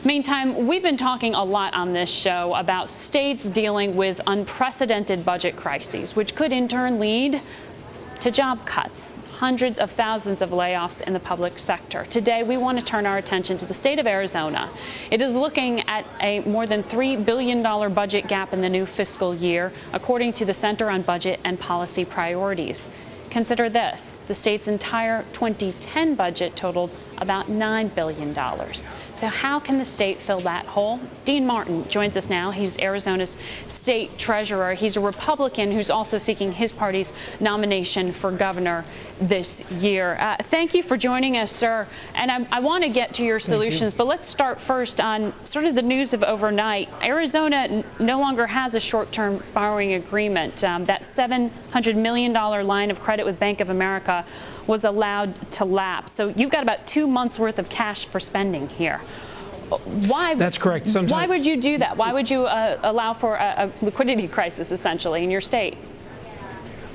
Meantime, we've been talking a lot on this show about states dealing with unprecedented budget crises, which could in turn lead to job cuts. Hundreds of thousands of layoffs in the public sector. Today, we want to turn our attention to the state of Arizona. It is looking at a more than $3 billion budget gap in the new fiscal year, according to the Center on Budget and Policy Priorities. Consider this, the state's entire 2010 budget totaled about $9 billion. So how can the state fill that hole? Dean Martin joins us now. He's Arizona's state treasurer. He's a Republican who's also seeking his party's nomination for governor this year. Thank you for joining us, sir. And I want to get to your solutions, but let's start first on sort of the news of overnight. Arizona no longer has a short-term borrowing agreement. That $700 million line of credit with Bank of America was allowed to lapse. So you've got about 2 months worth of cash for spending here. Why? That's correct. Why would you do that? Why would you allow for a liquidity crisis, essentially, in your state?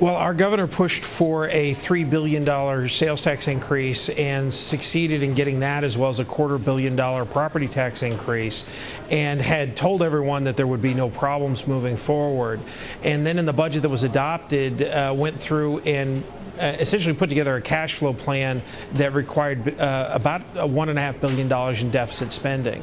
Well, our governor pushed for a $3 billion sales tax increase and succeeded in getting that, as well as a $250 million property tax increase, and had told everyone that there would be no problems moving forward. And then in the budget that was adopted, went through and essentially put together a cash flow plan that required about $1.5 billion in deficit spending.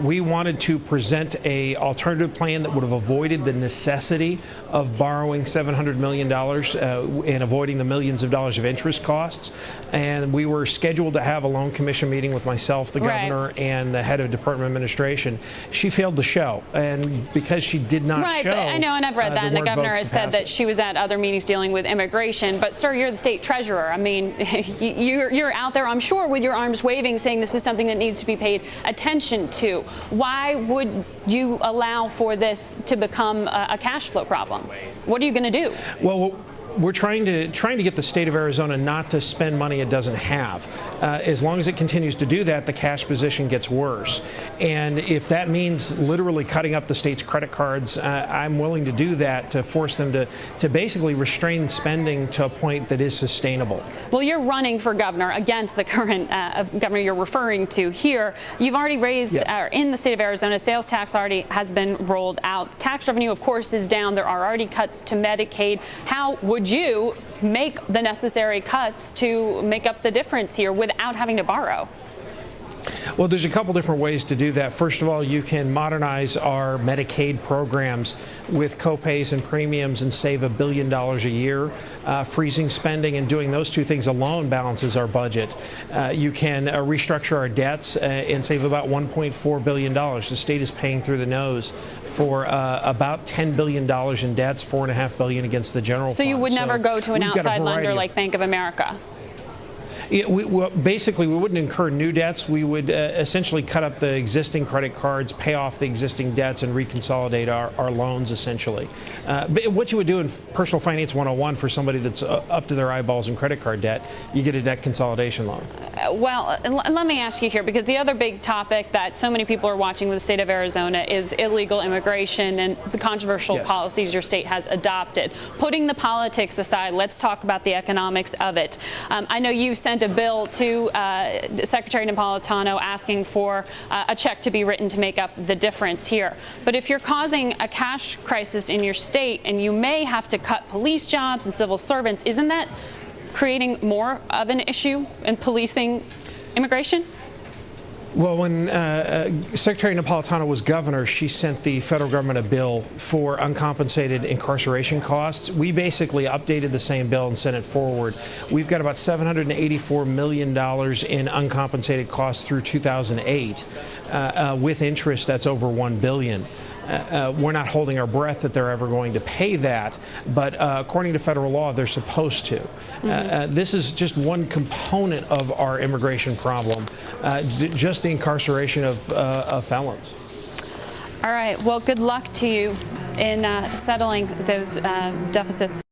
We wanted to present an alternative plan that would have avoided the necessity of borrowing $700 million and avoiding the millions of dollars of interest costs. And we were scheduled to have a loan commission meeting with myself, the governor, and the head of Department of Administration. She failed to show, and because she did not show, but I know, and I've read that, and the governor has said that she was at other meetings dealing with immigration. But sir, you're the state treasurer. I mean, you're out there, I'm sure, with your arms waving, saying this is something that needs to be paid attention to. Why would you allow for this to become a cash flow problem? What are you going to do? Well, we're trying to get the state of Arizona not to spend money it doesn't have. As long as it continues to do that, the cash position gets worse. And if that means literally cutting up the state's credit cards, I'm willing to do that to force them to basically restrain spending to a point that is sustainable. Well, you're running for governor against the current governor you're referring to here. You've already raised, in the state of Arizona, sales tax already has been rolled out. Tax revenue, of course, is down. There are already cuts to Medicaid. How would you make the necessary cuts to make up the difference here without having to borrow? Well, there's a couple different ways to do that. First of all, you can modernize our Medicaid programs with copays and premiums and save $1 billion a year. Freezing spending and doing those two things alone balances our budget. You can restructure our debts and save about $1.4 billion. The state is paying through the nose for about $10 billion in debts, $4.5 billion against the general fund. So you would never go to an outside lender like Bank of America? Basically, we wouldn't incur new debts. We would essentially cut up the existing credit cards, pay off the existing debts, and reconsolidate our loans, essentially. But what you would do in Personal Finance 101 for somebody that's up to their eyeballs in credit card debt, you get a debt consolidation loan. Well, let me ask you here, because the other big topic that so many people are watching with the state of Arizona is illegal immigration and the controversial policies your state has adopted. Putting the politics aside, let's talk about the economics of it. I know you sent a bill to Secretary Napolitano asking for a check to be written to make up the difference here. But if you're causing a cash crisis in your state and you may have to cut police jobs and civil servants, isn't that creating more of an issue in policing immigration? Well, when Secretary Napolitano was governor, she sent the federal government a bill for uncompensated incarceration costs. We basically updated the same bill and sent it forward. We've got about $784 million in uncompensated costs through 2008. With interest, that's over $1 billion. We're not holding our breath that they're ever going to pay that, but according to federal law, they're supposed to. This is just one component of our immigration problem, just the incarceration of felons. All right. Well, good luck to you in settling those deficits.